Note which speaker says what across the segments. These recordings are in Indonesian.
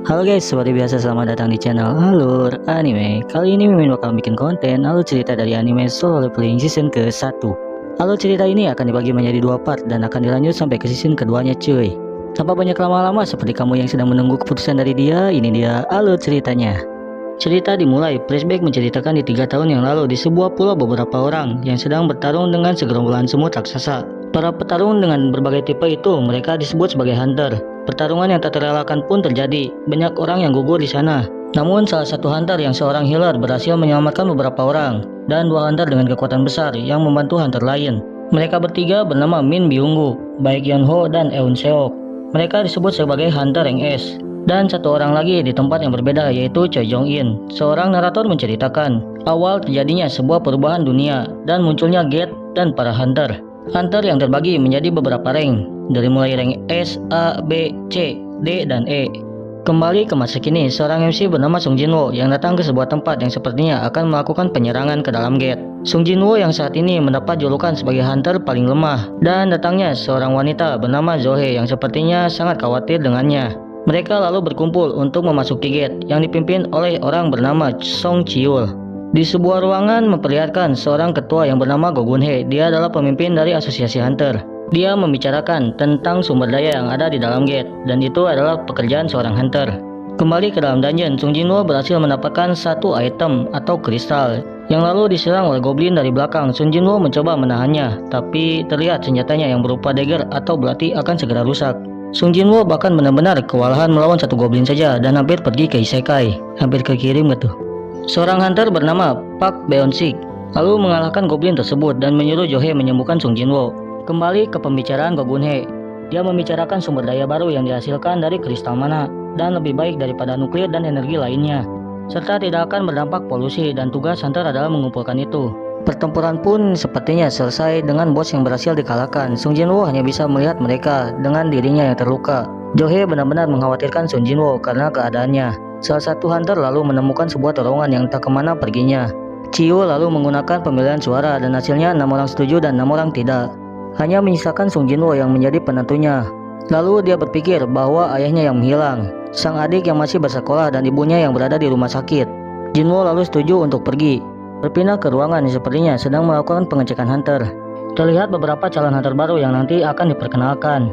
Speaker 1: Halo guys, seperti biasa selamat datang di channel Alur Anime. Kali ini Mimin bakal bikin konten alur cerita dari anime Solo Leveling season ke-1. Alur cerita ini akan dibagi menjadi 2 part dan akan dilanjut sampai ke season keduanya cuy. Tanpa banyak lama-lama seperti kamu yang sedang menunggu keputusan dari dia, ini dia alur ceritanya. Cerita dimulai, flashback menceritakan di 3 tahun yang lalu di sebuah pulau beberapa orang yang sedang bertarung dengan segerombolan semut raksasa. Para petarung dengan berbagai tipe itu mereka disebut sebagai hunter. Pertarungan yang tak terelakkan pun terjadi, banyak orang yang gugur di sana. Namun salah satu hunter yang seorang healer berhasil menyelamatkan beberapa orang, dan 2 hunter dengan kekuatan besar yang membantu hunter lain. Mereka bertiga bernama Min Byunggu, Baek Yeonho, dan Eun Seok. Mereka disebut sebagai hunter rank S. Dan satu orang lagi di tempat yang berbeda yaitu Choi Jong In. Seorang narator menceritakan awal terjadinya sebuah perubahan dunia dan munculnya gate dan para hunter. Hunter yang terbagi menjadi beberapa rank, dari mulai rank S, A, B, C, D, dan E. Kembali ke masa kini, seorang MC bernama Sung Jinwoo yang datang ke sebuah tempat yang sepertinya akan melakukan penyerangan ke dalam gate. Sung Jinwoo yang saat ini mendapat julukan sebagai hunter paling lemah, dan datangnya seorang wanita bernama Zohe yang sepertinya sangat khawatir dengannya. Mereka lalu berkumpul untuk memasuki gate yang dipimpin oleh orang bernama Song Chiul. Di sebuah ruangan memperlihatkan seorang ketua yang bernama Go Gun Hee. Dia adalah pemimpin dari asosiasi hunter. Dia membicarakan tentang sumber daya yang ada di dalam gate, dan itu adalah pekerjaan seorang hunter. Kembali ke dalam dungeon, Sung Jinwoo berhasil mendapatkan satu item atau kristal yang lalu diserang oleh goblin dari belakang. Sung Jinwoo mencoba menahannya, tapi terlihat senjatanya yang berupa dagger atau belati akan segera rusak. Sung Jinwoo bahkan benar-benar kewalahan melawan satu goblin saja dan hampir pergi ke isekai. Hampir kekirim gitu. Seorang hunter bernama Park Beon Sik lalu mengalahkan goblin tersebut dan menyuruh Zohe menyembuhkan Sung Jinwoo. Kembali ke pembicaraan Go Gun Hee. Dia membicarakan sumber daya baru yang dihasilkan dari kristal mana dan lebih baik daripada nuklir dan energi lainnya, serta tidak akan berdampak polusi, dan tugas hunter adalah mengumpulkan itu. Pertempuran pun sepertinya selesai dengan bos yang berhasil dikalahkan. Sung Jinwoo hanya bisa melihat mereka dengan dirinya yang terluka. Zohe benar-benar mengkhawatirkan Sung Jinwoo karena keadaannya. Salah satu hunter lalu menemukan sebuah terowongan yang tak kemana perginya. Chiu lalu menggunakan pemilihan suara dan hasilnya 6 orang setuju dan 6 orang tidak. Hanya menyisakan Sung Jinwoo yang menjadi penentunya. Lalu dia berpikir bahwa ayahnya yang menghilang, sang adik yang masih bersekolah, dan ibunya yang berada di rumah sakit. Jinwoo lalu setuju untuk pergi. Berpindah ke ruangan yang sepertinya sedang melakukan pengecekan hunter. Terlihat beberapa calon hunter baru yang nanti akan diperkenalkan.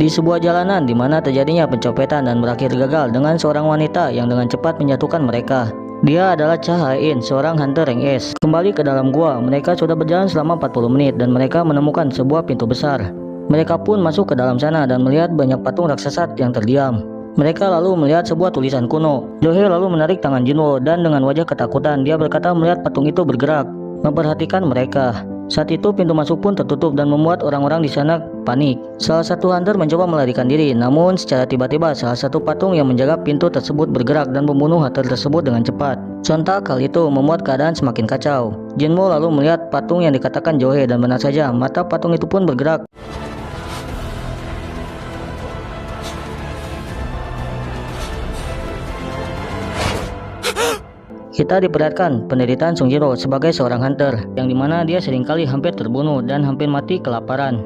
Speaker 1: Di sebuah jalanan di mana terjadinya pencopetan dan berakhir gagal dengan seorang wanita yang dengan cepat menjatuhkan mereka. Dia adalah Cha Hae-in, seorang hunter rank S. Kembali ke dalam gua, mereka sudah berjalan selama 40 menit dan mereka menemukan sebuah pintu besar. Mereka pun masuk ke dalam sana dan melihat banyak patung raksasa yang terdiam. Mereka lalu melihat sebuah tulisan kuno. Zohe lalu menarik tangan Jinwoo dan dengan wajah ketakutan dia berkata melihat patung itu bergerak, memperhatikan mereka. Saat itu pintu masuk pun tertutup dan membuat orang-orang di sana panik. Salah satu hunter mencoba melarikan diri, namun secara tiba-tiba salah satu patung yang menjaga pintu tersebut bergerak dan membunuh hunter tersebut dengan cepat. Sontak hal itu membuat keadaan semakin kacau. Jinwoo lalu melihat patung yang dikatakan Zohe dan benar saja mata patung itu pun bergerak. Kita diperlihatkan penderitaan Sung Jinwoo sebagai seorang hunter, yang dimana dia seringkali hampir terbunuh dan hampir mati kelaparan.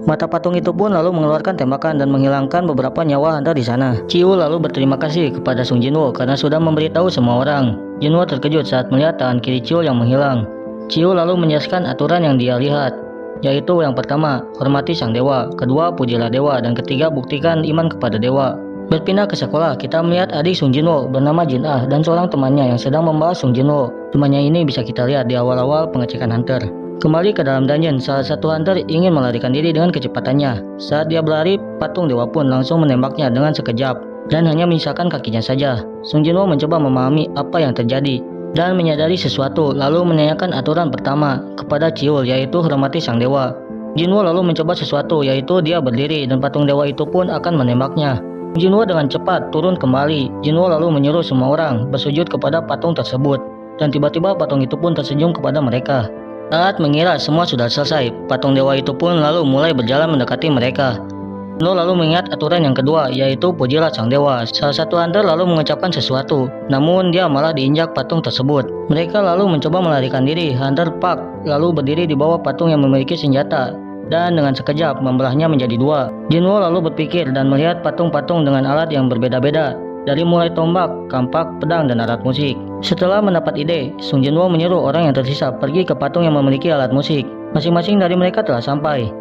Speaker 1: Mata patung itu pun lalu mengeluarkan tembakan dan menghilangkan beberapa nyawa hunter di sana. Chiu lalu berterima kasih kepada Sung Jinwoo karena sudah memberitahu semua orang. Jinwoo terkejut saat melihat tangan kiri Chiu yang menghilang. Chiu lalu menjelaskan aturan yang dia lihat, yaitu yang pertama, hormati sang dewa, kedua, pujilah dewa, dan ketiga, buktikan iman kepada dewa. Berpindah ke sekolah, kita melihat adik Sung Jinwoo bernama Jin Ah dan seorang temannya yang sedang membawa Sung Jinwoo. Temannya ini bisa kita lihat di awal-awal pengecekan hunter. Kembali ke dalam dungeon, salah satu hunter ingin melarikan diri dengan kecepatannya. Saat dia berlari, patung dewa pun langsung menembaknya dengan sekejap dan hanya menyisakan kakinya saja. Sung Jinwoo mencoba memahami apa yang terjadi dan menyadari sesuatu, lalu menanyakan aturan pertama kepada Chiul, yaitu hormati sang dewa. Jinwoo lalu mencoba sesuatu, yaitu dia berdiri dan patung dewa itu pun akan menembaknya. Jinwoo dengan cepat turun kembali. Jinwoo lalu menyuruh semua orang bersujud kepada patung tersebut, dan tiba-tiba patung itu pun tersenyum kepada mereka. Saat mengira semua sudah selesai, patung dewa itu pun lalu mulai berjalan mendekati mereka. Jinwoo lalu mengingat aturan yang kedua, yaitu pujilah sang dewa. Salah satu hunter lalu mengucapkan sesuatu, namun dia malah diinjak patung tersebut. Mereka lalu mencoba melarikan diri. Hunter Park lalu berdiri di bawah patung yang memiliki senjata dan dengan sekejap membelahnya menjadi 2. Jinwoo lalu berpikir dan melihat patung-patung dengan alat yang berbeda-beda. dari mulai tombak, kampak, pedang, dan alat musik. Setelah mendapat ide, Sung Jinwoo menyuruh orang yang tersisa pergi ke patung yang memiliki alat musik. Masing-masing dari mereka telah sampai.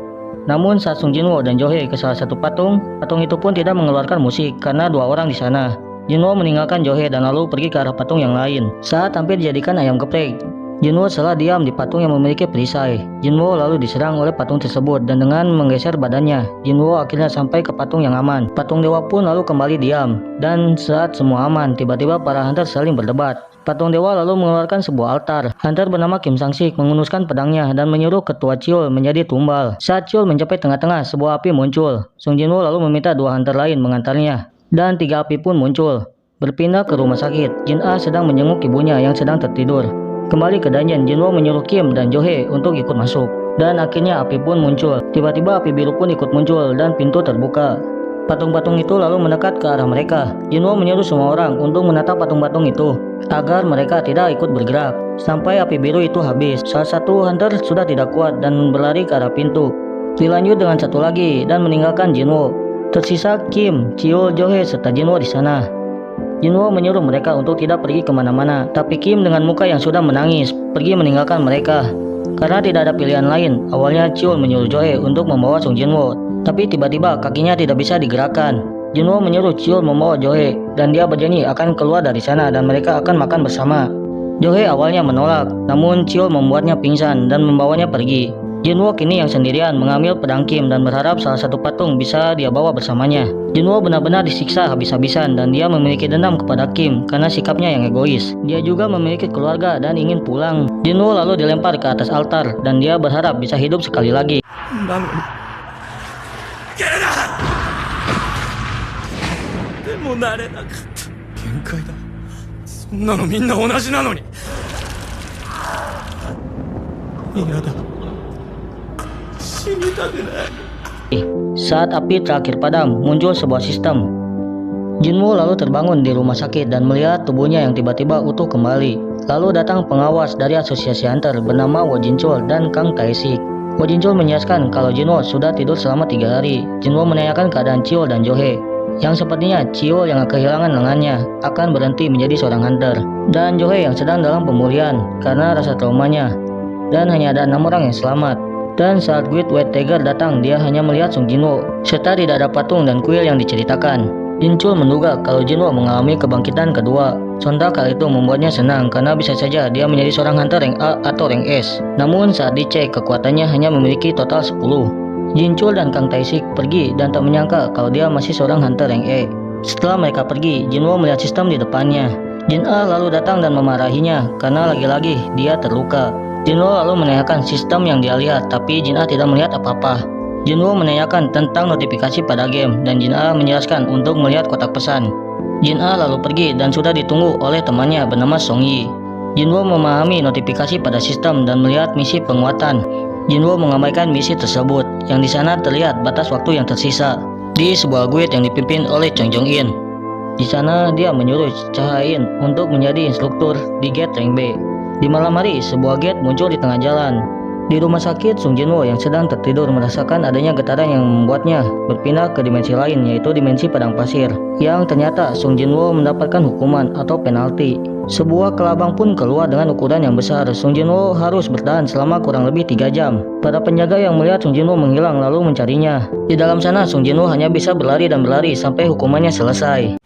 Speaker 1: Namun saat Sung Jinwoo dan Jo Hye ke salah satu patung, patung itu pun tidak mengeluarkan musik karena dua orang di sana. Jinwoo meninggalkan Jo Hye dan lalu pergi ke arah patung yang lain. Saat hampir dijadikan ayam geprek, Jinwoo salah diam di patung yang memiliki perisai. Jinwoo lalu diserang oleh patung tersebut dan dengan menggeser badannya, Jinwoo akhirnya sampai ke patung yang aman. Patung dewa pun lalu kembali diam. Dan saat semua aman, tiba-tiba para hunter saling berdebat. Patung dewa lalu mengeluarkan sebuah altar. Hunter bernama Kim Sang-sik menghunuskan pedangnya dan menyuruh ketua Chiol menjadi tumbal. Saat Chiol mencapai tengah-tengah, sebuah api muncul. Sung Jinwoo lalu meminta dua hunter lain mengantarnya. Dan 3 api pun muncul. Berpindah ke rumah sakit, Jin Ah sedang menjenguk ibunya yang sedang tertidur. Kembali ke dungeon, Jinwoo menyuruh Kim dan Jo Hye untuk ikut masuk. Dan akhirnya api pun muncul. Tiba-tiba api biru pun ikut muncul dan pintu terbuka. Patung-patung itu lalu mendekat ke arah mereka. Jinwoo menyuruh semua orang untuk menatap patung-patung itu agar mereka tidak ikut bergerak sampai api biru itu habis. Salah satu hunter sudah tidak kuat dan berlari ke arah pintu. Dilanjut dengan satu lagi dan meninggalkan Jinwoo. Tersisa Kim, Chiol, Jo Hye serta Jinwoo di sana. Jinwoo menyuruh mereka untuk tidak pergi kemana-mana, tapi Kim dengan muka yang sudah menangis pergi meninggalkan mereka. Karena tidak ada pilihan lain, awalnya Chiol menyuruh Jo Hye untuk membawa Sung Jinwoo, tapi tiba-tiba kakinya tidak bisa digerakkan. Jinwoo menyuruh Chiol membawa Jo Hye dan dia berjanji akan keluar dari sana dan mereka akan makan bersama. Jo Hye awalnya menolak, namun Chiol membuatnya pingsan dan membawanya pergi. Jinwoo kini yang sendirian mengambil pedang Kim dan berharap salah satu patung bisa dia bawa bersamanya. Jinwoo benar-benar disiksa habis-habisan dan dia memiliki dendam kepada Kim karena sikapnya yang egois. Dia juga memiliki keluarga dan ingin pulang. Jinwoo lalu dilempar ke atas altar dan dia berharap bisa hidup sekali lagi. Saat api terakhir padam, muncul sebuah sistem. Jinwoo lalu terbangun di rumah sakit dan melihat tubuhnya yang tiba-tiba utuh kembali. Lalu datang pengawas dari asosiasi hunter bernama Wo Jinchul dan Kang Tae-sik. Wo Jinchul menjelaskan kalau Jinwoo sudah tidur selama 3 hari. Jinwoo menanyakan keadaan Chiol dan Jo Hye, yang sepertinya Chiol yang kehilangan lengannya akan berhenti menjadi seorang hunter, dan Jo Hye yang sedang dalam pemulihan karena rasa traumanya, dan hanya ada 6 orang yang selamat. Dan saat Great White Tiger datang, dia hanya melihat Sung Jinwoo serta tidak ada patung dan kuil yang diceritakan. Jinchul menduga kalau Jinwoo mengalami kebangkitan kedua. Sontak hal itu membuatnya senang karena bisa saja dia menjadi seorang hunter rank A atau rank S. Namun saat dicek, kekuatannya hanya memiliki total 10. Jinchul dan Kang Tae-sik pergi dan tak menyangka kalau dia masih seorang hunter rank E. Setelah mereka pergi, Jinwoo melihat sistem di depannya. Jin Ah lalu datang dan memarahinya karena lagi-lagi dia terluka. Jinwoo lalu menanyakan sistem yang dia lihat, tapi Jin Ah tidak melihat apa-apa. Jinwoo menanyakan tentang notifikasi pada game dan Jin Ah menjelaskan untuk melihat kotak pesan. Jin Ah lalu pergi dan sudah ditunggu oleh temannya bernama Song Yi. Jinwoo memahami notifikasi pada sistem dan melihat misi penguatan. Jinwoo mengabaikan misi tersebut, yang di sana terlihat batas waktu yang tersisa di sebuah guild yang dipimpin oleh Chong Jong-in. Di sana dia menyuruh Cha-in untuk menjadi instruktur di gate rank B. Di malam hari, sebuah gate muncul di tengah jalan. Di rumah sakit, Sung Jinwoo yang sedang tertidur merasakan adanya getaran yang membuatnya berpindah ke dimensi lain, yaitu dimensi padang pasir. Yang ternyata Sung Jinwoo mendapatkan hukuman atau penalti. Sebuah kelabang pun keluar dengan ukuran yang besar. Sung Jinwoo harus bertahan selama kurang lebih 3 jam. Para penjaga yang melihat Sung Jinwoo menghilang lalu mencarinya. Di dalam sana, Sung Jinwoo hanya bisa berlari dan berlari sampai hukumannya selesai.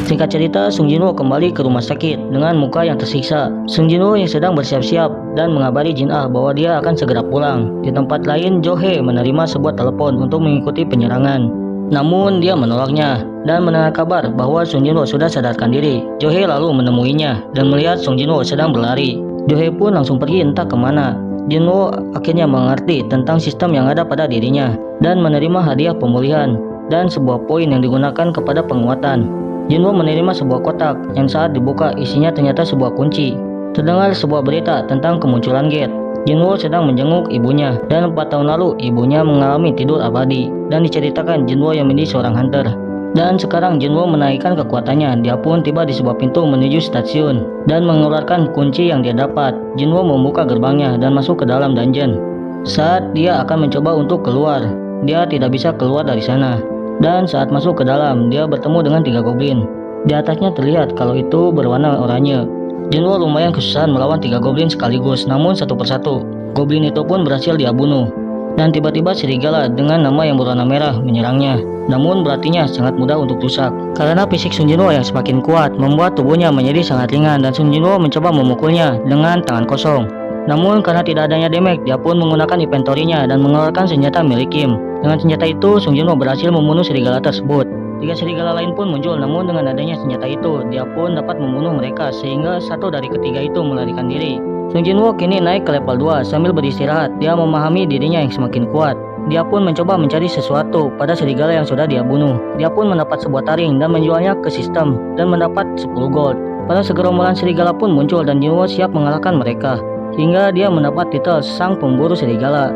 Speaker 1: Singkat cerita, Sung Jinwoo kembali ke rumah sakit dengan muka yang tersiksa. Sung Jinwoo yang sedang bersiap-siap dan mengabari Jin Ah bahwa dia akan segera pulang. Di tempat lain, Jo Hye menerima sebuah telepon untuk mengikuti penyerangan. Namun dia menolaknya dan mendengar kabar bahwa Sung Jinwoo sudah sadarkan diri. Jo Hye lalu menemuinya dan melihat Sung Jinwoo sedang berlari. Jo Hye pun langsung pergi entah kemana. Jinwoo akhirnya mengerti tentang sistem yang ada pada dirinya dan menerima hadiah pemulihan dan sebuah poin yang digunakan kepada penguatan. Jinwoo menerima sebuah kotak yang saat dibuka isinya ternyata sebuah kunci. Terdengar sebuah berita tentang kemunculan gate. Jinwoo sedang menjenguk ibunya dan 4 tahun lalu ibunya mengalami tidur abadi dan diceritakan Jinwoo yang menjadi seorang hunter. Dan sekarang Jinwoo menaikkan kekuatannya. Dia pun tiba di sebuah pintu menuju stasiun dan mengeluarkan kunci yang dia dapat. Jinwoo membuka gerbangnya dan masuk ke dalam dungeon. Saat dia akan mencoba untuk keluar, dia tidak bisa keluar dari sana. Dan saat masuk ke dalam, dia bertemu dengan 3 goblin. Di atasnya terlihat kalau itu berwarna oranye. Jinwo lumayan kesusahan melawan 3 goblin sekaligus, namun satu persatu goblin itu pun berhasil dia bunuh. Dan tiba-tiba serigala dengan nama yang berwarna merah menyerangnya. Namun berartinya sangat mudah untuk rusak. Karena fisik Sun Jinwo yang semakin kuat membuat tubuhnya menjadi sangat ringan dan Sun Jinwo mencoba memukulnya dengan tangan kosong. Namun karena tidak adanya damage, dia pun menggunakan inventorinya dan mengeluarkan senjata milik Kim. Dengan senjata itu, Sun Jinwo berhasil membunuh serigala tersebut. 3 serigala lain pun muncul, namun dengan adanya senjata itu, dia pun dapat membunuh mereka sehingga satu dari ketiga itu melarikan diri. Sun Jinwo kini naik ke level 2 sambil beristirahat. Dia memahami dirinya yang semakin kuat. Dia pun mencoba mencari sesuatu pada serigala yang sudah dia bunuh. Dia pun mendapat sebuah taring dan menjualnya ke sistem dan mendapat 10 gold. Pada segerombolan serigala pun muncul dan Jinwo siap mengalahkan mereka. Hingga dia mendapat titel sang pemburu serigala.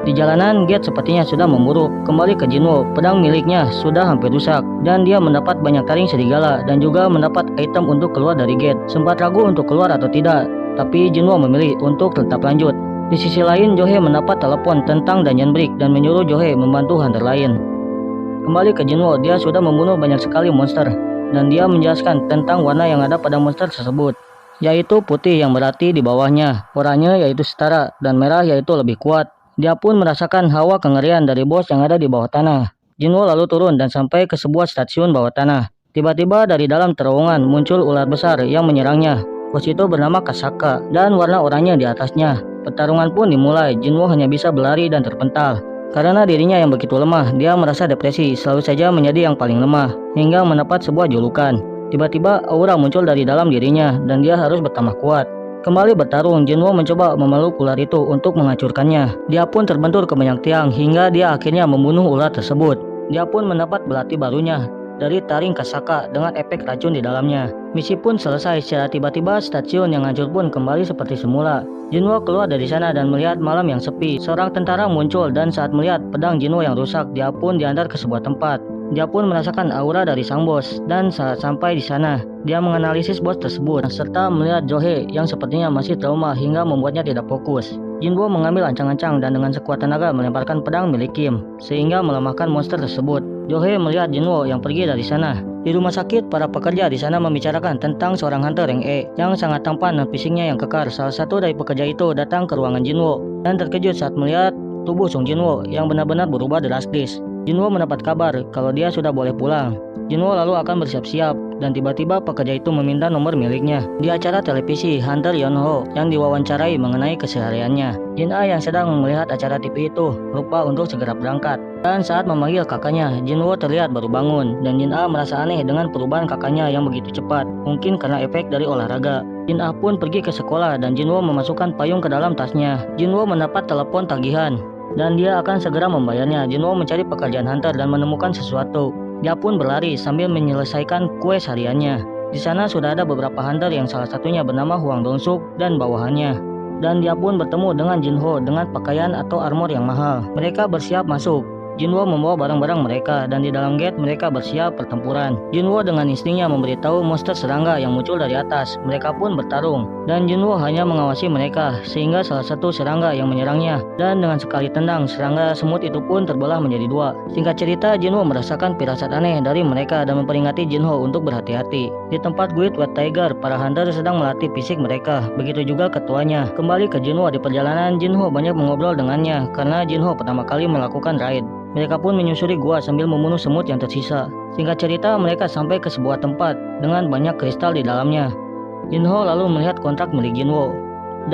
Speaker 1: Di jalanan, gate sepertinya sudah memburuk. Kembali ke Jinwo, pedang miliknya sudah hampir rusak dan dia mendapat banyak taring serigala dan juga mendapat item untuk keluar dari gate. Sempat ragu untuk keluar atau tidak, tapi Jinwo memilih untuk tetap lanjut. Di sisi lain, Johe mendapat telepon tentang Dungeon Break dan menyuruh Johe membantu hunter lain. Kembali ke Jinwo, dia sudah membunuh banyak sekali monster dan dia menjelaskan tentang warna yang ada pada monster tersebut, yaitu putih yang berarti di bawahnya, oranye yaitu setara, dan merah yaitu lebih kuat. Dia pun merasakan hawa kengerian dari bos yang ada di bawah tanah. Jinwo lalu turun dan sampai ke sebuah stasiun bawah tanah. Tiba-tiba dari dalam terowongan muncul ular besar yang menyerangnya. Bos itu bernama Kasaka dan warna oranye di atasnya. Pertarungan pun dimulai. Jinwo hanya bisa berlari dan terpental. Karena dirinya yang begitu lemah, dia merasa depresi, selalu saja menjadi yang paling lemah, hingga mendapat sebuah julukan. Tiba-tiba aura muncul dari dalam dirinya dan dia harus bertambah kuat. Kembali bertarung, Jinwo mencoba memeluk ular itu untuk menghancurkannya. Dia pun terbentur ke banyak tiang hingga dia akhirnya membunuh ular tersebut. Dia pun mendapat belati barunya dari taring Kasaka dengan efek racun di dalamnya. Misi pun selesai secara tiba-tiba, stasiun yang hancur pun kembali seperti semula. Jinwo keluar dari sana dan melihat malam yang sepi. Seorang tentara muncul dan saat melihat pedang Jinwo yang rusak, dia pun diantar ke sebuah tempat. Dia pun merasakan aura dari sang bos dan saat sampai di sana, dia menganalisis bos tersebut serta melihat Johe yang sepertinya masih trauma hingga membuatnya tidak fokus. Jinwo mengambil ancang-ancang dan dengan sekuat tenaga melemparkan pedang milik Kim sehingga melemahkan monster tersebut. Johe melihat Jinwo yang pergi dari sana. Di rumah sakit, para pekerja di sana membicarakan tentang seorang hunter rank E yang sangat tampan dan fisiknya yang kekar. Salah satu dari pekerja itu datang ke ruangan Jinwo dan terkejut saat melihat tubuh Sung Jinwo yang benar-benar berubah drastis. Jinwo mendapat kabar kalau dia sudah boleh pulang. Jinwo lalu akan bersiap-siap dan tiba-tiba pekerja itu meminta nomor miliknya. Di acara televisi, Hunter Yonho yang diwawancarai mengenai kesehariannya. Jin-A yang sedang melihat acara TV itu lupa untuk segera berangkat. Dan saat memanggil kakaknya, Jinwo terlihat baru bangun dan Jin-A merasa aneh dengan perubahan kakaknya yang begitu cepat. Mungkin karena efek dari olahraga. Jin-A pun pergi ke sekolah dan Jinwo memasukkan payung ke dalam tasnya. Jinwo mendapat telepon tagihan dan dia akan segera membayarnya. Jinwo mencari pekerjaan hunter dan menemukan sesuatu. Dia pun berlari sambil menyelesaikan quest hariannya. Di sana sudah ada beberapa hunter yang salah satunya bernama Huang Dongsuk dan bawahannya. Dan dia pun bertemu dengan Jinho dengan pakaian atau armor yang mahal. Mereka bersiap masuk. Jinwo membawa barang-barang mereka dan di dalam gate mereka bersiap pertempuran. Jinwo dengan instingnya memberitahu monster serangga yang muncul dari atas. Mereka pun bertarung dan Jinwo hanya mengawasi mereka sehingga salah satu serangga yang menyerangnya dan dengan sekali tendang serangga semut itu pun terbelah menjadi 2. Singkat cerita, Jinwo merasakan firasat aneh dari mereka dan memperingati Jinho untuk berhati-hati. Di tempat Guild White Tiger, para hunter sedang melatih fisik mereka. Begitu juga ketuanya. Kembali ke Jinwo di perjalanan, Jinho banyak mengobrol dengannya karena Jinho pertama kali melakukan raid. Mereka pun menyusuri gua sambil membunuh semut yang tersisa. Singkat cerita, mereka sampai ke sebuah tempat dengan banyak kristal di dalamnya. Jinho lalu melihat kontrak milik Jinwo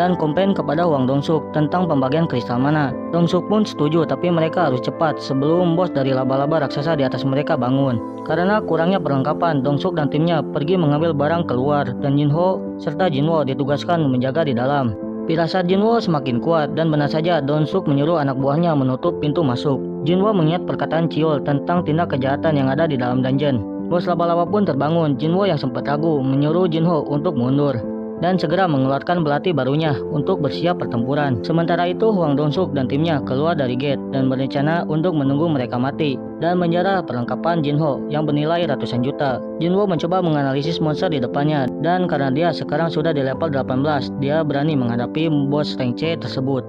Speaker 1: dan komplain kepada Huang Dongsuk tentang pembagian kristal mana. Dongsuk pun setuju, tapi mereka harus cepat sebelum bos dari laba-laba raksasa di atas mereka bangun. Karena kurangnya perlengkapan, Dongsuk dan timnya pergi mengambil barang keluar dan Jinho serta Jinwo ditugaskan menjaga di dalam. Firasat Jinwo semakin kuat dan benar saja Dongsuk menyuruh anak buahnya menutup pintu masuk. Jinwo mengingat perkataan Chiol tentang tindak kejahatan yang ada di dalam dungeon. Bos laba-laba pun terbangun. Jinwo yang sempat ragu menyuruh Jinho untuk mundur dan segera mengeluarkan belati barunya untuk bersiap pertempuran. Sementara itu Huang Dongsuk dan timnya keluar dari gate dan berencana untuk menunggu mereka mati dan menjarah perlengkapan Jinho yang bernilai ratusan juta. Jinwo mencoba menganalisis monster di depannya dan karena dia sekarang sudah di level 18, dia berani menghadapi bos rank C tersebut.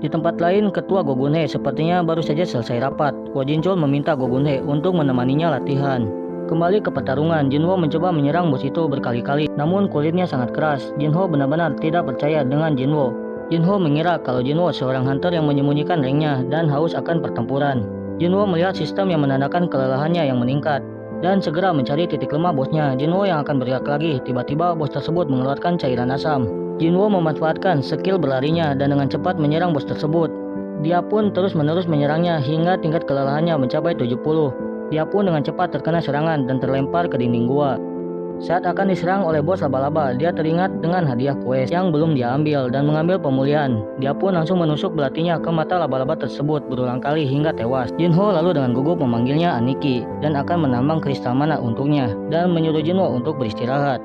Speaker 1: Di tempat lain, ketua Gogunhe sepertinya baru saja selesai rapat. Wo Jinchul meminta Gogunhe untuk menemaninya latihan. Kembali ke pertarungan, Jinwo mencoba menyerang bos itu berkali-kali, namun kulitnya sangat keras. Jinho benar-benar tidak percaya dengan Jinwo. Jinho mengira kalau Jinwo seorang hunter yang menyembunyikan ranknya dan haus akan pertempuran. Jinwo melihat sistem yang menandakan kelelahannya yang meningkat dan segera mencari titik lemah bosnya. Jinwo yang akan bergerak lagi, tiba-tiba bos tersebut mengeluarkan cairan asam. Jinwo memanfaatkan skill berlarinya dan dengan cepat menyerang bos tersebut. Dia pun terus-menerus menyerangnya hingga tingkat kelelahannya mencapai 70. Dia pun dengan cepat terkena serangan dan terlempar ke dinding gua. Saat akan diserang oleh bos laba-laba, dia teringat dengan hadiah quest yang belum dia ambil dan mengambil pemulihan. Dia pun langsung menusuk belatinya ke mata laba-laba tersebut berulang kali hingga tewas. Jinho lalu dengan gugup memanggilnya Aniki dan akan menambang kristal mana untuknya dan menyuruh Jinwo untuk beristirahat.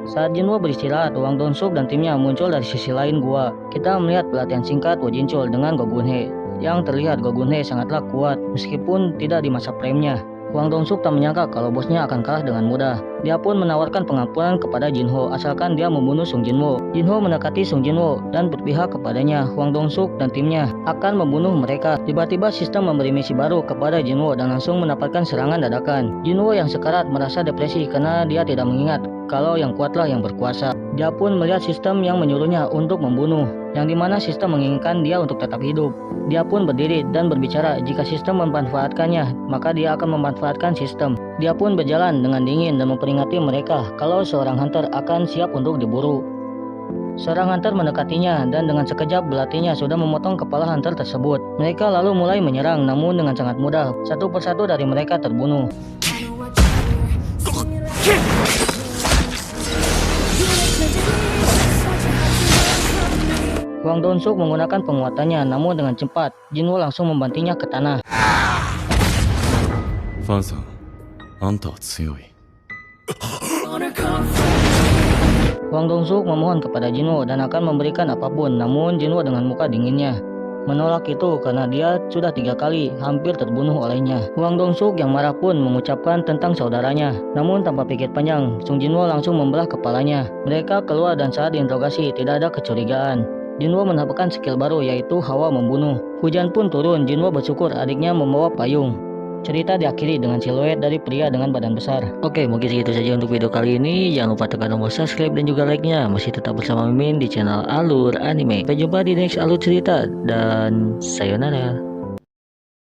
Speaker 1: Saat Jinwo beristirahat, Wang Donsuk dan timnya muncul dari sisi lain gua. Kita melihat pelatihan singkat Wo Jinchul dengan Gogunhe. Yang terlihat Gogunhe sangatlah kuat meskipun tidak di masa prime-nya. Wang Donsuk tak menyangka kalau bosnya akan kalah dengan mudah. Dia pun menawarkan pengampunan kepada Jinho asalkan dia membunuh Sung Jinwo. Jinho mendekati Sung Jinwo dan berpihak kepadanya. Wang Donsuk dan timnya akan membunuh mereka. Tiba-tiba sistem memberi misi baru kepada Jinwo dan langsung mendapatkan serangan dadakan. Jinwo yang sekarat merasa depresi karena dia tidak mengingat kalau yang kuatlah yang berkuasa. Dia pun melihat sistem yang menyuruhnya untuk membunuh, yang dimana sistem menginginkan dia untuk tetap hidup. Dia pun berdiri dan berbicara jika sistem memanfaatkannya, maka dia akan memanfaatkan sistem. Dia pun berjalan dengan dingin dan memperingati mereka kalau seorang hunter akan siap untuk diburu. Seorang hunter mendekatinya dan dengan sekejap belatinya sudah memotong kepala hunter tersebut. Mereka lalu mulai menyerang, namun dengan sangat mudah. Satu persatu dari mereka terbunuh. Wang Donsuk menggunakan penguatannya, namun dengan cepat Jinwo langsung membantingnya ke tanah.
Speaker 2: Fan-san, anta wa tsuyoi.
Speaker 1: Wang Donsuk memohon kepada Jinwo dan akan memberikan apapun, namun Jinwo dengan muka dinginnya menolak itu karena dia sudah 3 kali hampir terbunuh olehnya. Wang Donsuk yang marah pun mengucapkan tentang saudaranya, namun tanpa pikir panjang, Sung Jinwo langsung membelah kepalanya. Mereka keluar dan saat diinterogasi tidak ada kecurigaan. Jinwo mendapatkan skill baru yaitu Hawa Membunuh. Hujan pun turun, Jinwo bersyukur adiknya membawa payung. Cerita diakhiri dengan siluet dari pria dengan badan besar. Oke, mungkin segitu saja untuk video kali ini. Jangan lupa tekan tombol subscribe dan juga like-nya. Masih tetap bersama Mimin di channel Alur Anime. Sampai jumpa di next alur cerita dan sayonara.